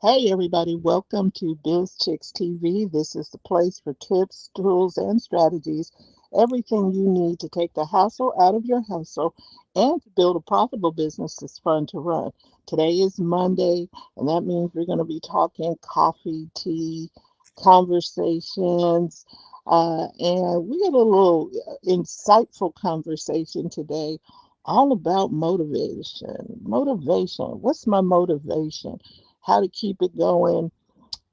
Hey everybody, welcome to Biz Chicks TV. This is the place for tips, tools, and strategies. Everything you need to take the hassle out of your hustle and to build a profitable business that's fun to run. Today is Monday, and that means we're going to be talking coffee, tea, conversations, and we got a little insightful conversation today all about motivation. Motivation. What's my motivation? How to keep it going,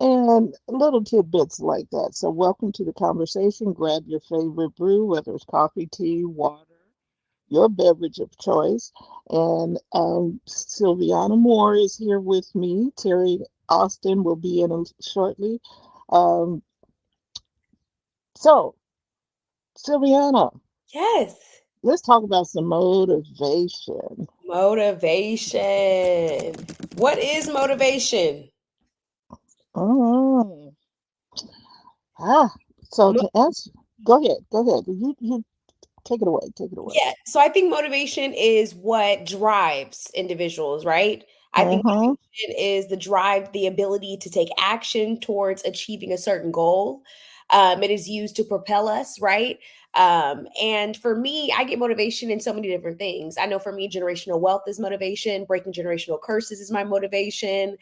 and little tidbits like that. So, welcome to the conversation. Grab your favorite brew, whether it's coffee, tea, water, your beverage of choice. And Sylviana Moore is here with me. Terry Austin will be in shortly. Um, so, Sylviana, Yes. let's talk about some motivation. Motivation. What is motivation? Mm, ah, so Mo- to answer, go ahead, go ahead. You take it away, take it away. yeah. So I think motivation is what drives individuals, right? I think Mm-hmm. motivation is the drive, the ability to take action towards achieving a certain goal. It is used to propel us, right? And for me, I get motivation in so many different things. I know for me, generational wealth is motivation, breaking generational curses is my motivation,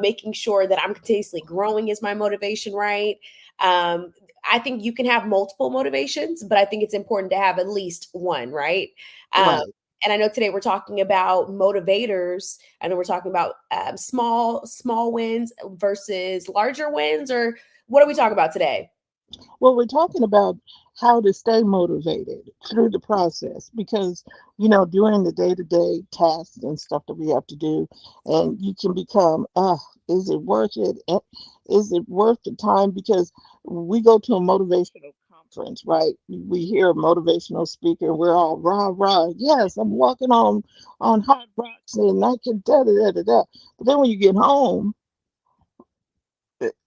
making sure that I'm continuously growing is my motivation, right? Um, I think you can have multiple motivations, but I think it's important to have at least one, right? Um, Right. and I know today we're talking about motivators. I know we're talking about small wins versus larger wins, or what are we talking about today? Well, we're talking about how to stay motivated through the process because, during the day-to-day tasks and stuff that we have to do, and you can become, is it worth it? Is it worth the time? Because we go to a motivational conference, right? We hear a motivational speaker, we're all rah rah. Yes, I'm walking on hot rocks and I can da da da da da. But then when you get home,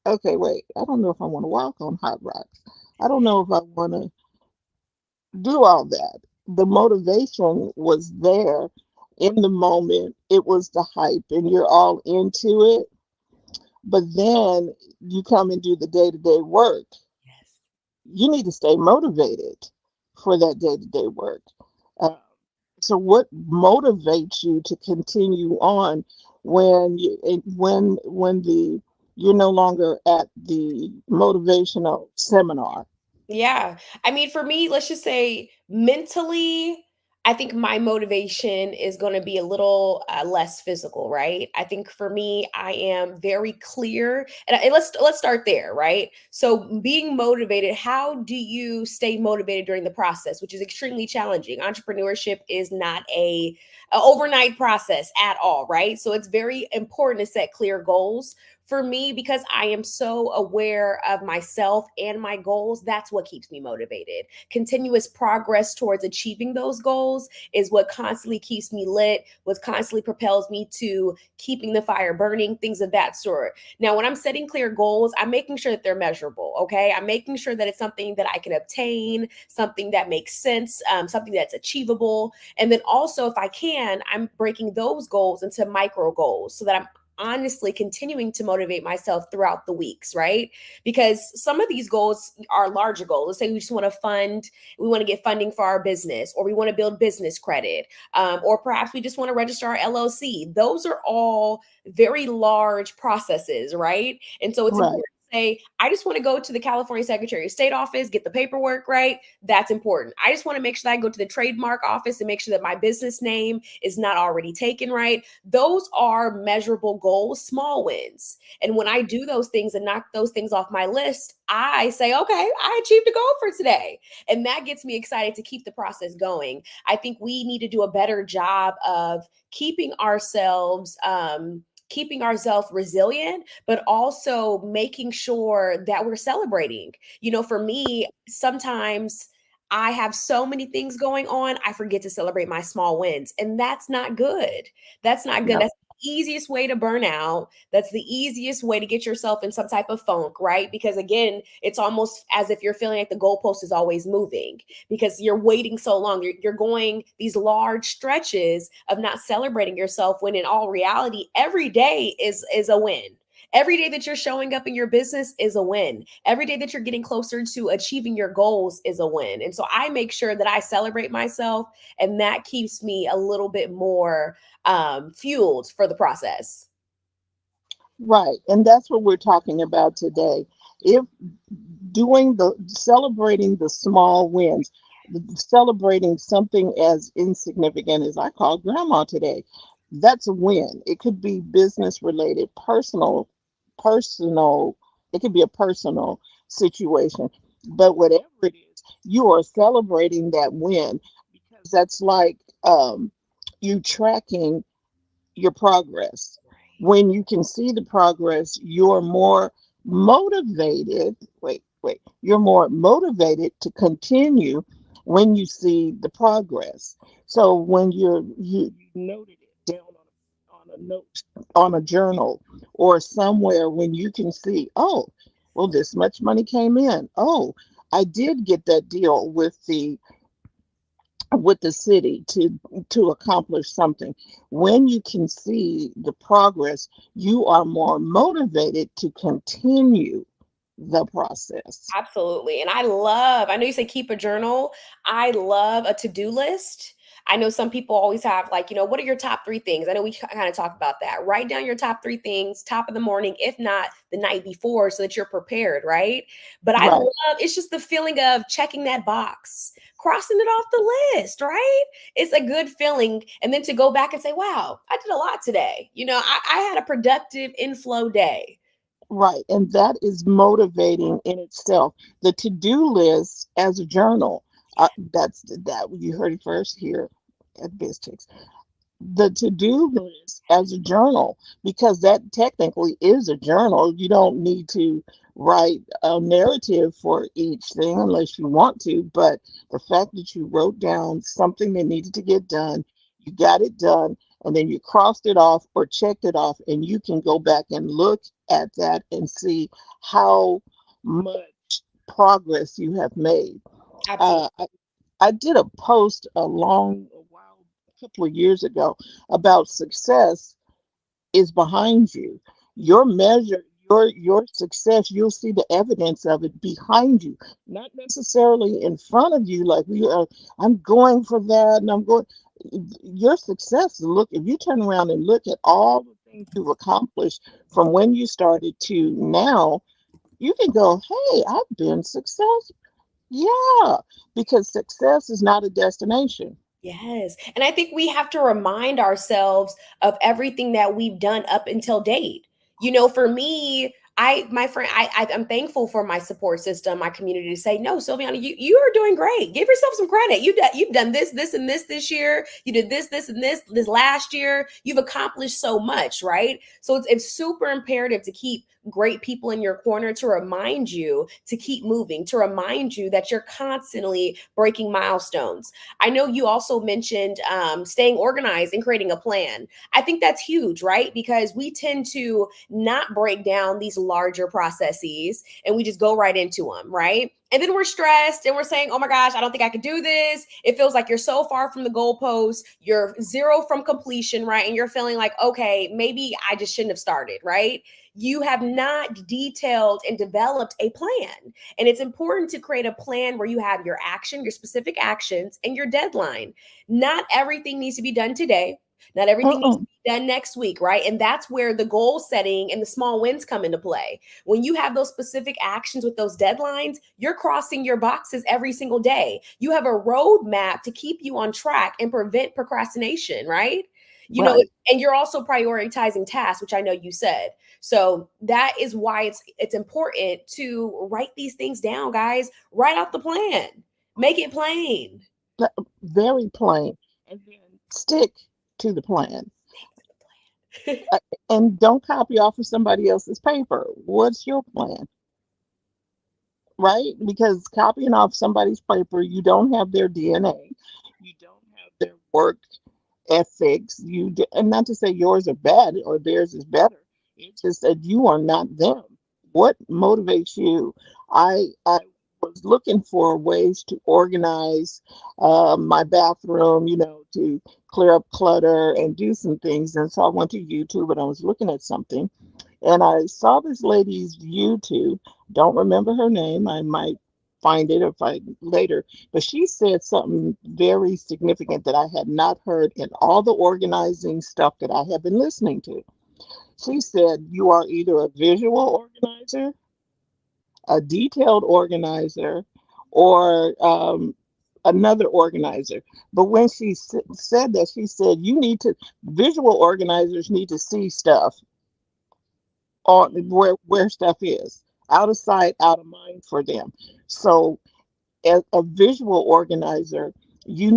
okay, wait, I don't know if I want to walk on hot rocks. I don't know if I want to do all that. The motivation was there in the moment. It was the hype, and you're all into it. But then you come and do the day to day work. Yes. You need to stay motivated for that day to day work. Uh, so, what motivates you to continue on when the you're no longer at the motivational seminar? Yeah. I mean, for me, let's just say mentally, I think my motivation is going to be a little less physical, right? I think for me, I am very clear, and let's start there, right? So, being motivated, how do you stay motivated during the process, which is extremely challenging? Entrepreneurship is not a overnight process at all, right? So, it's very important to set clear goals for me, because I am so aware of myself and my goals. That's what keeps me motivated. Continuous progress towards achieving those goals is what constantly keeps me lit, what constantly propels me to keeping the fire burning, things of that sort. Now, when I'm setting clear goals, I'm making sure that they're measurable. Okay, I'm making sure that it's something that I can obtain, something that makes sense, something that's achievable. And then also, if I can, I'm breaking those goals into micro goals so that I'm honestly continuing to motivate myself throughout the weeks, right? Because some of these goals are larger goals. Let's say we just want to we want to get funding for our business, or we want to build business credit, or perhaps we just want to register our LLC. Those are all very large processes, right? And so it's Right. important to say, I just want to go to the California Secretary of State office, get the paperwork right. That's important. I just want to make sure that I go to the trademark office and make sure that my business name is not already taken right. Those are measurable goals, small wins. And when I do those things and knock those things off my list, I say, okay, I achieved a goal for today. And that gets me excited to keep the process going. I think we need to do a better job of keeping ourselves resilient, but also making sure that we're celebrating. For me, sometimes I have so many things going on, I forget to celebrate my small wins. And that's not good. That's not good. No. easiest way to burn out. That's the easiest way to get yourself in some type of funk, right? Because again, it's almost as if you're feeling like the goalpost is always moving because you're waiting so long. You're going these large stretches of not celebrating yourself when in all reality, every day is a win. Every day that you're showing up in your business is a win. Every day that you're getting closer to achieving your goals is a win. And so I make sure that I celebrate myself, and that keeps me a little bit more fueled for the process. Right. And that's what we're talking about today. If doing the celebrating the small wins, celebrating something as insignificant as I call grandma today, that's a win. It could be business related, personal, it could be a personal situation. But whatever it is, you are celebrating that win because that's like you tracking your progress. When you can see the progress, you're more motivated. You're more motivated to continue when you see the progress. So when you noted it down on a note, on a journal, or somewhere when you can see, oh, well, this much money came in. Oh, I did get that deal with the city to accomplish something. When you can see the progress, you are more motivated to continue the process. Absolutely. And I know you say keep a journal. I love a to do list. I know some people always have, like, what are your top three things? I know we kind of talked about that. Write down your top three things, top of the morning, if not the night before, so that you're prepared, right? But I Right, love it's just the feeling of checking that box, crossing it off the list, right? It's a good feeling. And then to go back and say, wow, I did a lot today. I had a productive inflow day. right. And that is motivating in itself. The to-do list as a journal, that's that you heard it first here at BizChicks. The to-do list as a journal, because that technically is a journal. You don't need to write a narrative for each thing unless you want to, but the fact that you wrote down something that needed to get done, you got it done, and then you crossed it off or checked it off, and you can go back and look at that and see how much progress you have made. Absolutely. uh, I did a post a while, a couple of years ago, about success is behind you. Your measure, your success, you'll see the evidence of it behind you, not necessarily in front of you. Like we are, I'm going for that, and I'm going. Your success. Look, if you turn around and look at all the things you've accomplished from when you started to now, you can go, "Hey, I've been successful." Yeah, because success is not a destination. Yes. And I think we have to remind ourselves of everything that we've done up until date. For me, my friend, I'm thankful for my support system, my community to say, no, Sylviana, you are doing great. Give yourself some credit. You've done this, and this year. You did this, and this last year. You've accomplished so much, right? So it's super imperative to keep great people in your corner to remind you to keep moving, to remind you that you're constantly breaking milestones. I know you also mentioned staying organized and creating a plan. I think that's huge, right? Because we tend to not break down these larger processes and we just go right into them, right? And then we're stressed and we're saying, oh my gosh, I don't think I could do this. It feels like you're so far from the goalpost. You're zero from completion, right? And you're feeling like, okay, maybe I just shouldn't have started, right? You have not detailed and developed a plan. And it's important to create a plan where you have your action, your specific actions, and your deadline. Not everything needs to be done today. Not everything needs to Mm-mm. be done next week, right? And that's where the goal setting and the small wins come into play. When you have those specific actions with those deadlines, you're crossing your boxes every single day. You have a roadmap to keep you on track and prevent procrastination, right? You know, Right. and you're also prioritizing tasks, which I know you said. So that is why it's important to write these things down, guys. Write out the plan. Make it plain. Very plain. And then stick to the plan. Stick to the plan. Uh, And don't copy off of somebody else's paper. What's your plan? Right? Because copying off somebody's paper, you don't have their DNA. You don't have their work ethics. And not to say yours are bad or theirs is better. It's just that you are not them. What motivates you? I was looking for ways to organize my bathroom, to clear up clutter and do some things. And so I went to YouTube and I was looking at something and I saw this lady's YouTube. Don't remember her name. I might find it if I later. But she said something very significant that I had not heard in all the organizing stuff that I have been listening to. She said you are either a visual organizer, a detailed organizer, or another organizer. But when she said that, she said visual organizers need to see stuff on where stuff is, out of sight, out of mind for them. So as a visual organizer, maybe you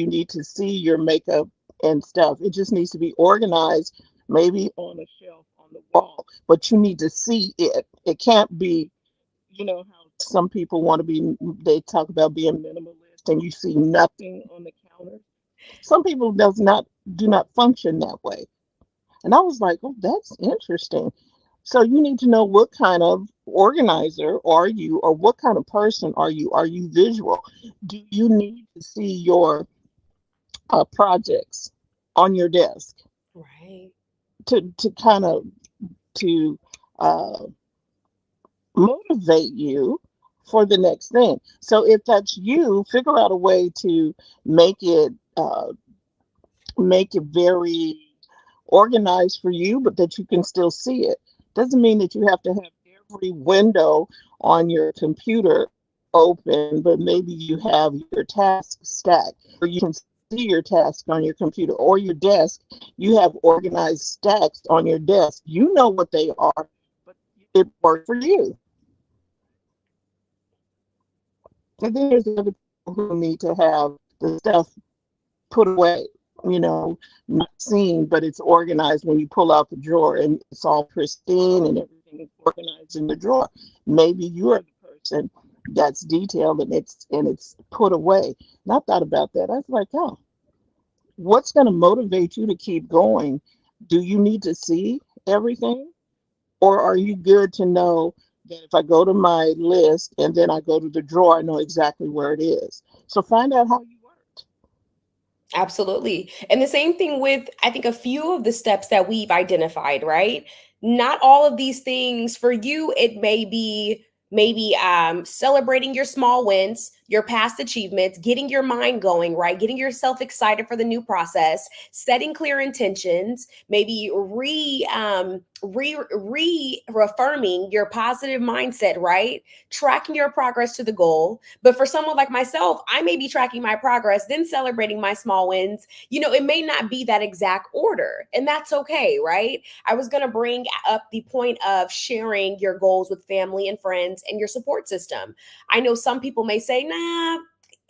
need to see your makeup and stuff. It just needs to be organized, maybe on a shelf on the wall, but you need to see it. It can't be, how some people want to be, they talk about being minimalist and you see nothing on the counter. Some people do not function that way. And I was like, oh, that's interesting. So you need to know what kind of organizer are you, or what kind of person are you? Are you visual? Do you need to see your projects on your desk Right. to kind of to uh, motivate you for the next thing? So if that's you, figure out a way to make it make it very organized for you, but that you can still see it. Doesn't mean that you have to have every window on your computer open, but maybe you have your tasks stacked where you can see your task on your computer or your desk. You have organized stacks on your desk. You know what they are, but it worked for you. And then there's the other people who need to have the stuff put away, not seen, but it's organized when you pull out the drawer and it's all pristine and everything is organized in the drawer. Maybe you are the person that's detailed and it's put away. And I thought about that. I was like, oh, what's going to motivate you to keep going? Do you need to see everything? Or are you good to know that if I go to my list and then I go to the drawer, I know exactly where it is? So find out how you work. Absolutely. And the same thing with, I think, a few of the steps that we've identified, right? Not all of these things for you, it may be maybe celebrating your small wins, your past achievements, getting your mind going, right? Getting yourself excited for the new process, setting clear intentions, maybe reaffirming your positive mindset, right? Tracking your progress to the goal. But for someone like myself, I may be tracking my progress, then celebrating my small wins. It may not be that exact order, and that's okay, right? I was going to bring up the point of sharing your goals with family and friends and your support system. I know some people may say, nah,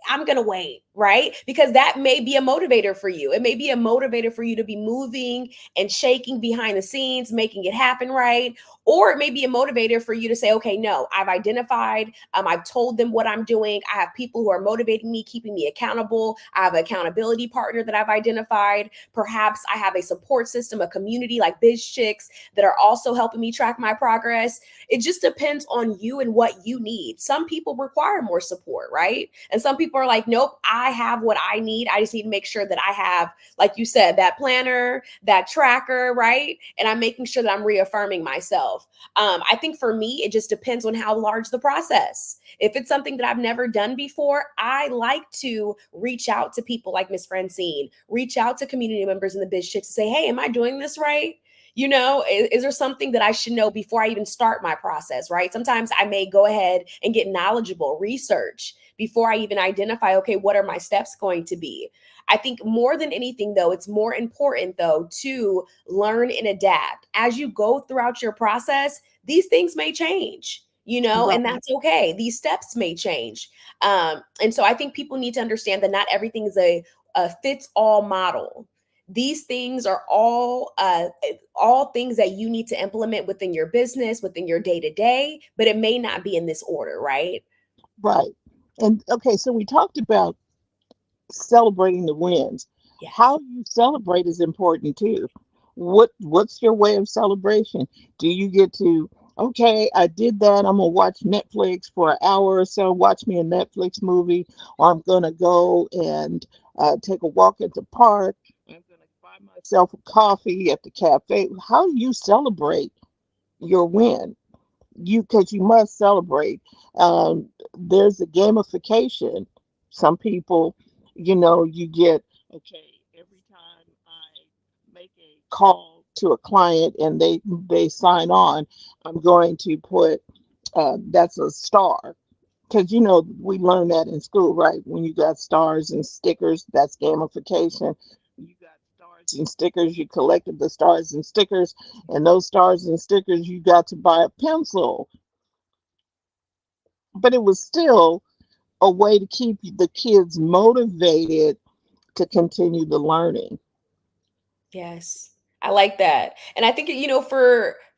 I'm going to wait, right? Because that may be a motivator for you. It may be a motivator for you to be moving and shaking behind the scenes, making it happen, right? Or it may be a motivator for you to say, okay, no, I've identified, I've told them what I'm doing. I have people who are motivating me, keeping me accountable. I have an accountability partner that I've identified. Perhaps I have a support system, a community like Biz Chicks that are also helping me track my progress. It just depends on you and what you need. Some people require more support, right? And some people are like, nope, I have what I need. I just need to make sure that I have, like you said, that planner, that tracker, right? And I'm making sure that I'm reaffirming myself. I think for me, it just depends on how large the process. If it's something that I've never done before, I like to reach out to people like Miss Francine, reach out to community members in the Biz Chicks to say, hey, am I doing this right? Is there something that I should know before I even start my process, right? Sometimes I may go ahead and get knowledgeable research before I even identify, okay, what are my steps going to be? I think more than anything, though, it's more important, though, to learn and adapt. As you go throughout your process, these things may change, and Right, that's okay. These steps may change. And so I think people need to understand that not everything is a fits all model. These things are all things that you need to implement within your business, within your day to day, but it may not be in this order, right? right. And okay, so we talked about celebrating the wins. Yes. How you celebrate is important too. What's your way of celebration? Do you get to, okay, I did that, I'm gonna watch Netflix for an hour or so, watch me a Netflix movie, or I'm gonna go and take a walk at the park, I'm gonna buy myself a coffee at the cafe. How do you celebrate your win? You, because you must celebrate. There's a gamification. Some people, you get, okay, every time I make a call to a client and they sign on, I'm going to put that's a star, because we learned that in school, right? When you got stars and stickers, that's gamification. You got stars and stickers, you collected the stars and stickers, and those stars and stickers, you got to buy a pencil. But it was still a way to keep the kids motivated to continue the learning. Yes. I like that. And I think,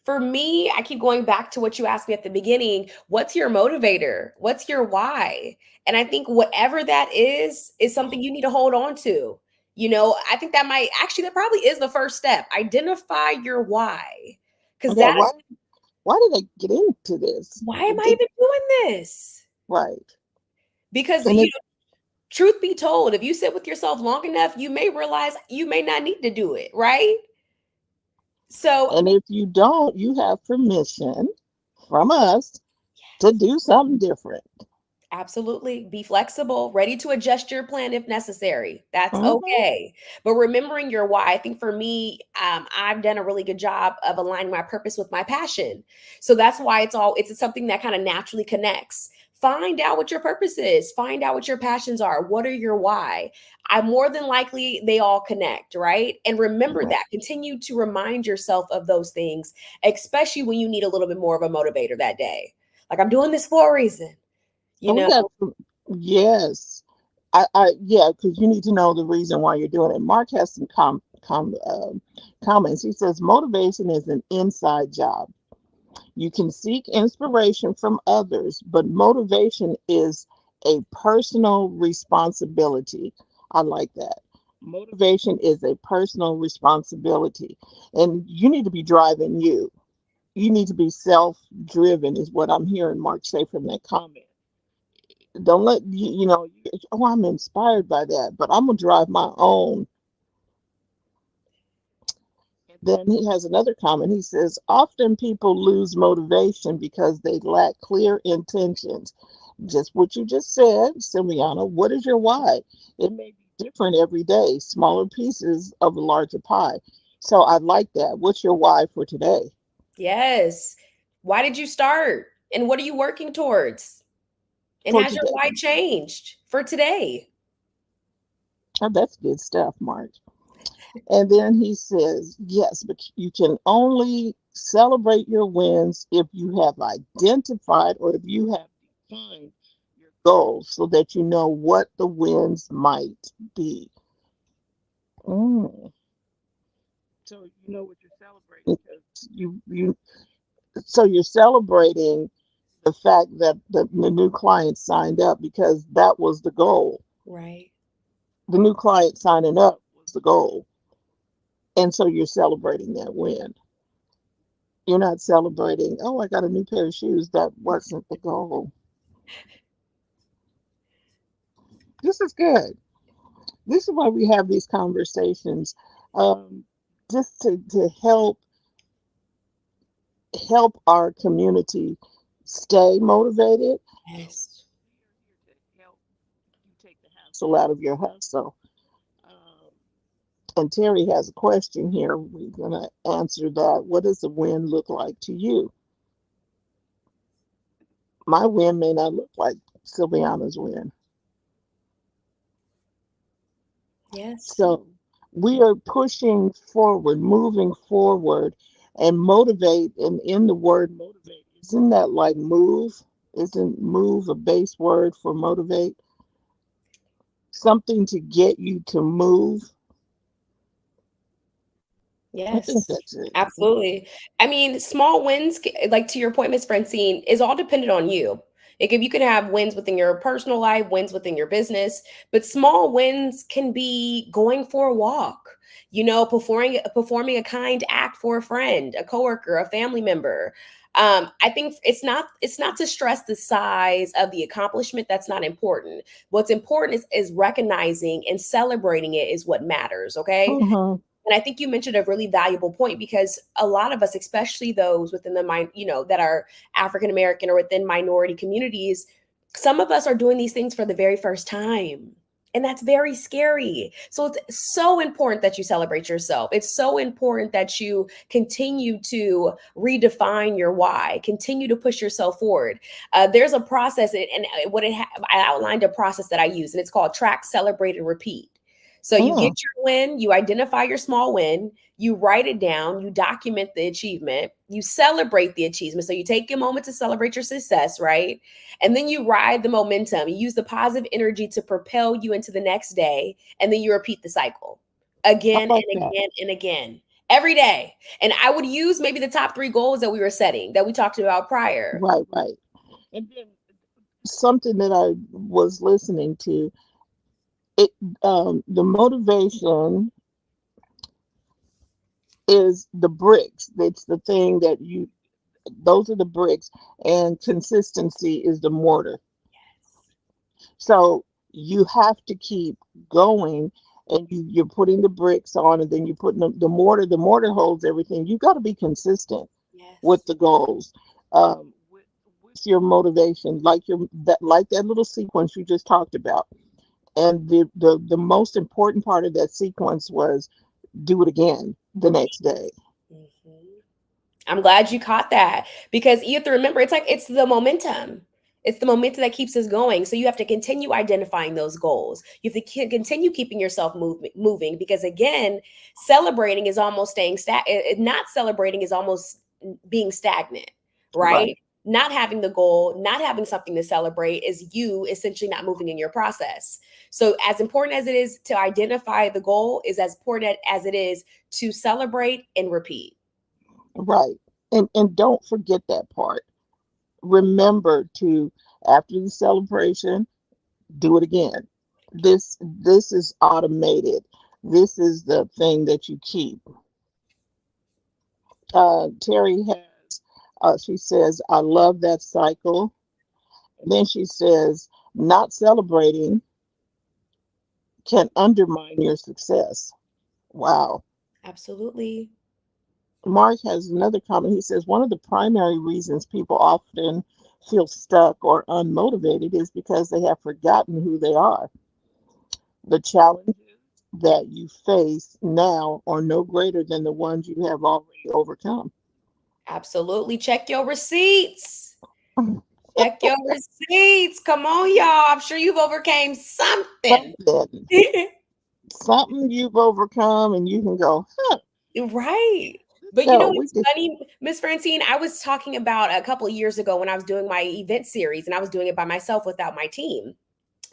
for me, I keep going back to what you asked me at the beginning. What's your motivator? What's your why? And I think whatever that is something you need to hold on to. I think that probably is the first step. Identify your why. Because Yeah, that why did I get into this? why am I even doing this? Right. Because, And if truth be told, if you sit with yourself long enough, you may realize you may not need to do it, right? So, and if you don't, you have permission from us to do something different. absolutely. Be flexible, ready to adjust your plan if necessary. That's Hmm. okay. But remembering your why, I think for me, I've done a really good job of aligning my purpose with my passion. So that's why it's something that kind of naturally connects. Find out what your purpose is, find out what your passions are. What are your why? I more than likely they all connect, right? And remember Right. that. Continue to remind yourself of those things, especially when you need a little bit more of a motivator that day. Like, I'm doing this for a reason, you And we know? got yes. Yeah, because you need to know the reason why you're doing it. Mark has some comments. He says motivation is an inside job. You can seek inspiration from others, but motivation is a personal responsibility. I like that. Motivation is a personal responsibility, and you need to be driving you. You need to be self driven, is what I'm hearing Mark say from that comment. Don't let oh, I'm inspired by that, but I'm going to drive my own. Then he has another comment. He says, often people lose motivation because they lack clear intentions. Just what you just said, Simiana. What is your why? It may be different every day, smaller pieces of a larger pie. So I like that. What's your why for today? Yes. Why did you start? And what are you working towards? And For has your today. why changed for today? Oh, that's good stuff, Mark. And then he says, yes, but you can only celebrate your wins if you have identified or if you have defined your goals so that you know what the wins might be. Mm. So you know what you're celebrating because so you're celebrating the fact that the new client signed up because that was the goal. Right. The new client signing up was the goal. And so you're celebrating that win. You're not celebrating, oh, I got a new pair of shoes. That wasn't the goal. This is good. This is why we have these conversations, um, just to help our community stay motivated. Yes. Here to help you take the hassle out of your hustle. Um, and Terry has a question here. We're going to answer that. What does a win look like to you? My win may not look like Sylviana's win. Yes. So we are pushing forward, moving forward, and motivate. And in the word motivate, isn't that like move? Isn't move a base word for motivate? Something to get you to move. I think Yes. that's it. Absolutely. I mean, small wins, like to your point, Miss Francine, is all dependent on you. You can have wins within your personal life, wins within your business, but small wins can be going for a walk, performing a kind act for a friend, a coworker, a family member. I think it's not to stress the size of the accomplishment. That's not important. What's important is recognizing and celebrating it is what matters. Okay. Mm-hmm. And I think you mentioned a really valuable point, because a lot of us, especially those within the mind, that are African American or within minority communities, some of us are doing these things for the very first time. And that's very scary. So it's so important that you celebrate yourself. It's so important that you continue to redefine your why, continue to push yourself forward. There's a process, and I outlined a process that I use, and it's called track, celebrate, and repeat. So you get Mm. your win, you identify your small win, you write it down, you document the achievement, you celebrate the achievement. So you take a moment to celebrate your success, right? And then you ride the momentum. You use the positive energy to propel you into the next day. And then you repeat the cycle I again like and that. again and again every day. And I would use maybe the top three goals that we were setting that we talked about prior. Right, right. And then something that I was listening to, it the motivation is the bricks. It's the thing that you those are the bricks, and consistency is the mortar. So you have to keep going, and you're putting the bricks on, and then you're putting the mortar. The mortar holds everything. You got to be consistent with Yes. the goals, with your motivation, like that little sequence you just talked about. And the most important part of that sequence was do it again the Repeat. next day. Mhm. I'm glad you caught that, because you have to remember it's the momentum. It's the momentum that keeps us going. So you have to continue identifying those goals. You have to continue keeping yourself moving, because again, celebrating is almost staying not celebrating is almost being stagnant, Right, right? Not having the goal, not having something to celebrate is you essentially not moving in your process. So as important as it is to identify the goal, is as important as it is to celebrate and repeat. right. And don't forget that part. Remember to, after the celebration, do it again. This is automated. This is the thing that you keep. Terry has, she says, I love that cycle. And then she says, not celebrating can undermine your success. Wow. Absolutely. Mark has another comment. He says, one of the primary reasons people often feel stuck or unmotivated is because they have forgotten who they are. The challenges that you face now are no greater than the ones you have already overcome. Absolutely. Check your receipts. Check your receipts. Come on, y'all. I'm sure you've overcame something. Something, something you've overcome, and you can go, huh, Right. let's But you know go. We what's did. funny, Miss Francine? I was talking about a couple of years ago when I was doing my event series, and I was doing it by myself without my team.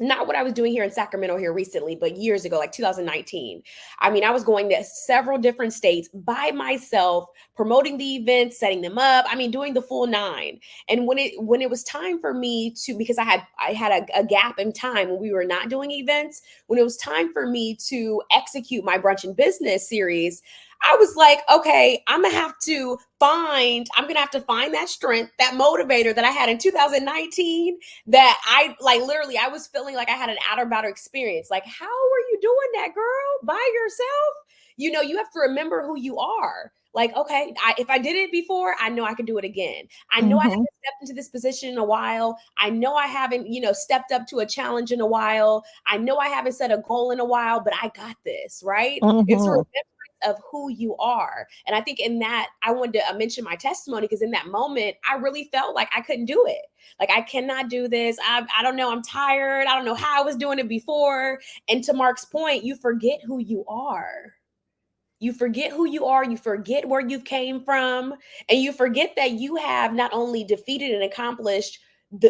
Not what I was doing here in Sacramento here recently, but years ago, like 2019. I mean, I was going to several different states by myself, promoting the events, setting them up. I mean, doing the full nine. And when it was time for me to, because I had a gap in time when we were not doing events, when it was time for me to execute my brunch and business series, I was like, okay, I'm gonna have to find that strength, that motivator that I had in 2019, that I like literally I was feeling like I had an outer battle experience. Like, how are you doing that, girl, by yourself? You have to remember who you are. Like, okay, if I did it before, I know I can do it again. I know I Mm-hmm, haven't stepped into this position in a while. I know I haven't, stepped up to a challenge in a while. I know I haven't set a goal in a while, but I got this, right? It's a mm-hmm, of who you are. And I think in that, I wanted to mention my testimony, because in that moment, I really felt like I couldn't do it. Like, I cannot do this. I don't know. I'm tired. I don't know how I was doing it before. And to Mark's point, you forget who you are. You forget who you are. You forget where you came from. And you forget that you have not only defeated and accomplished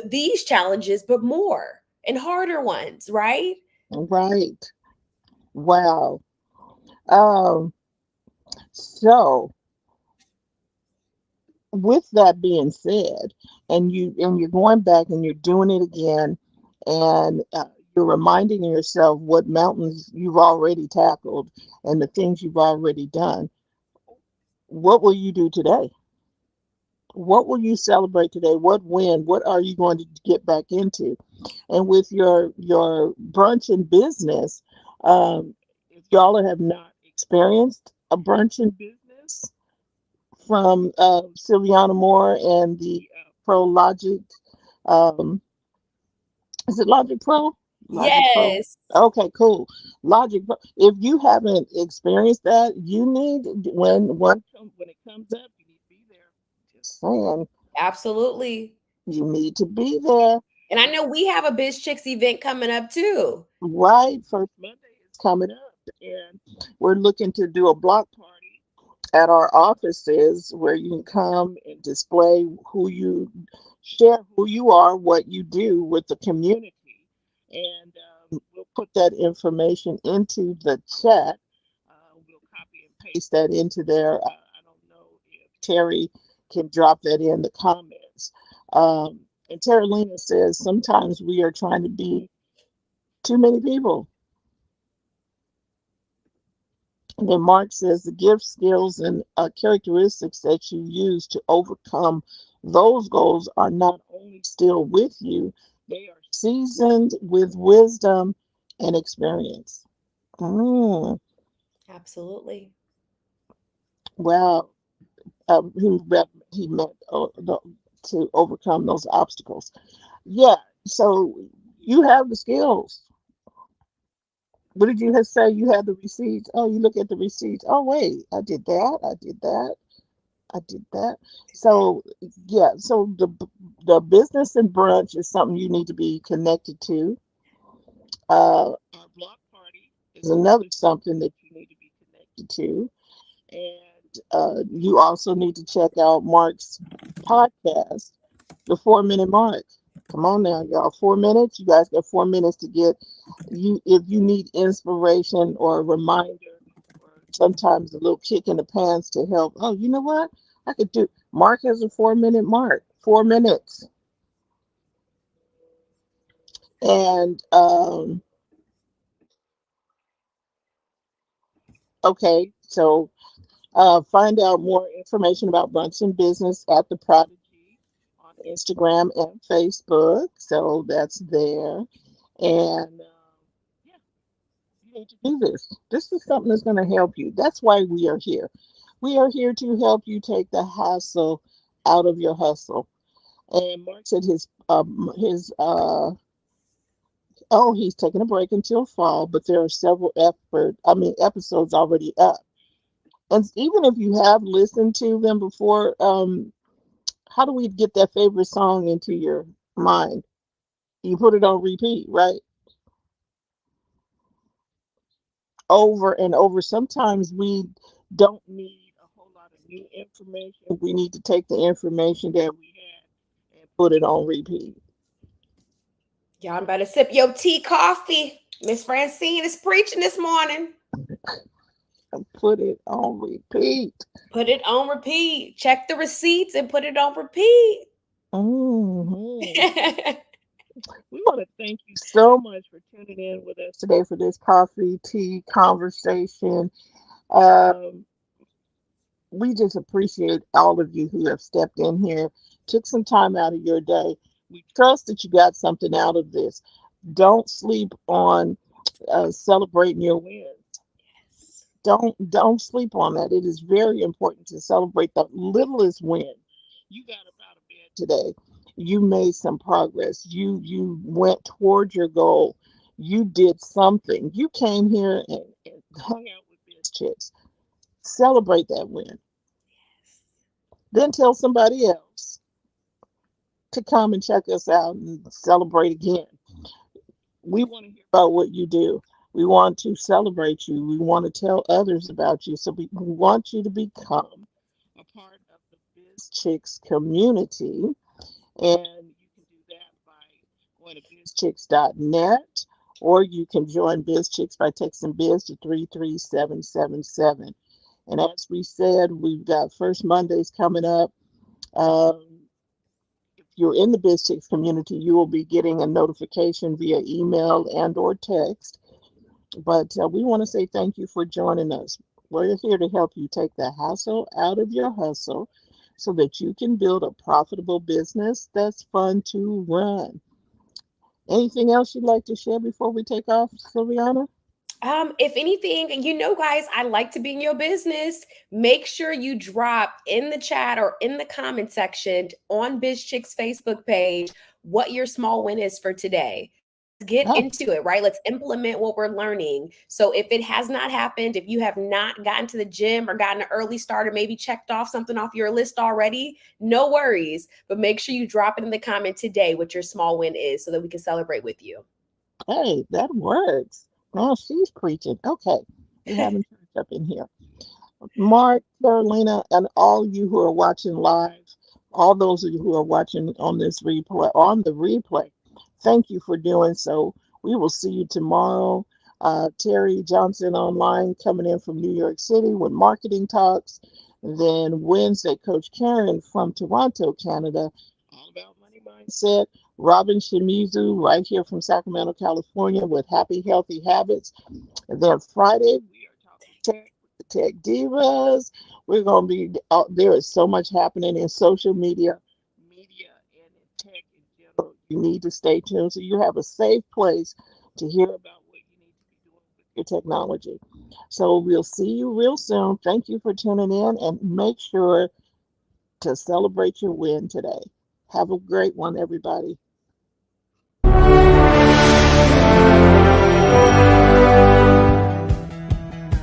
these challenges, but more and harder ones, right? right. Wow. Um, so with that being said, and you're going back and you're doing it again, and you're reminding yourself what mountains you've already tackled and the things you've already done. What will you do today? What will you celebrate today? What win? What are you going to get back into? And with your brunch in business, if y'all have not experienced a brunch in business from Sylviana Moore and the Pro Logic, um, is it Logic Pro? Logic Pro. Yes, Okay, cool. Logic Pro. If you haven't experienced that, you need when it comes up, you need to be there. Just saying, absolutely. you need to be there. And I know we have a Biz Chicks event coming up too. Right, first Monday is coming up, and we're looking to do a block party at our offices where you can come and display share who you are, what you do with the community, and we'll put that information into the chat. We'll copy and paste that into there. I don't know if Terry can drop that in the comments. And Terry Lena says sometimes we are trying to be too many people. And then Mark says the gifts, skills, and characteristics that you use to overcome those goals are not only still with you, they are seasoned with wisdom and experience. Mm, Absolutely. well, he meant to overcome those obstacles. Yeah, so you have the skills. What did you say? You had the receipts. Oh, you look at the receipts. Oh, wait, I did that. I did that. I did that. So yeah, so the business and brunch is something you need to be connected to. Our block party is another something that you need to be connected to, and you also need to check out Mark's podcast, the 4 minute mark. Come on now, y'all. 4 minutes. You guys got 4 minutes to get you if you need inspiration or a reminder or sometimes a little kick in the pants to help. Oh, you know what? I could do Mark has a 4 minute mark. 4 minutes. And okay, so find out more information about Brunson Business at the Prodigy on Instagram and Facebook. So that's there. And yeah, you need to do this. This is something that's going to help you. That's why we are here. We are here to help you take the hassle out of your hustle. And Mark said his oh, he's taking a break until fall, but there are several episodes already up. And even if you have listened to them before, how do we get that favorite song into your mind? You put it on repeat, right? Over and over. Sometimes we don't need a whole lot of new information. We need to take the information that we had and put it on repeat. Y'all better sip your tea, coffee. Miss Francine is preaching this morning. And put it on repeat. Put it on repeat. Check the receipts and put it on repeat. Hmm. We want to thank you so much for tuning in with us today for this coffee tea conversation. Um, we just appreciate all of you who have stepped in here, took some time out of your day. We trust that you got something out of this. Don't sleep on celebrating your wins. Don't sleep on that. It is very important to celebrate the littlest win. You got up out of bed today. You made some progress. You went toward your goal. You did something. You came here and hung out with Biz Chicks. Celebrate that win. Then tell somebody else to come and check us out and celebrate again. We want to hear about what you do. We want to celebrate you. We want to tell others about you. So we want you to become a part of the Biz Chicks community. And you can do that by going to bizchicks.net, or you can join Biz Chicks by texting Biz to 33777. And as we said, we've got First Mondays coming up. Um, if you're in the BizTix community, you will be getting a notification via email and or text. But we want to say thank you for joining us. We're here to help you take the hassle out of your hustle so that you can build a profitable business that's fun to run. Anything else you'd like to share before we take off, Sylviana? If anything, guys, I like to be in your business. Make sure you drop in the chat or in the comment section on Biz Chicks Facebook page what your small win is for today. Let's get Yes. into it, right? Let's implement what we're learning. So if it has not happened, if you have not gotten to the gym or gotten an early start or maybe checked off something off your list already, no worries. But make sure you drop it in the comment today what your small win is so that we can celebrate with you. Hey, that works. Now she's preaching. Okay. We're having church up in here. Mark, Carolina, and all you who are watching live, all those of you who are watching on the replay, thank you for doing so. We will see you tomorrow. Terry Johnson online coming in from New York City with marketing talks. And then Wednesday, Coach Karen from Toronto, Canada, all about money mindset. Robin Shimizu right here from Sacramento, California with Happy Healthy Habits. And then Friday, we are talking tech with the Tech Divas. We're going to be, there is so much happening in social media, and in tech in general. You need to stay tuned so you have a safe place to hear about what you need to be doing with your technology. So we'll see you real soon. Thank you for tuning in and make sure to celebrate your win today. Have a great one, everybody.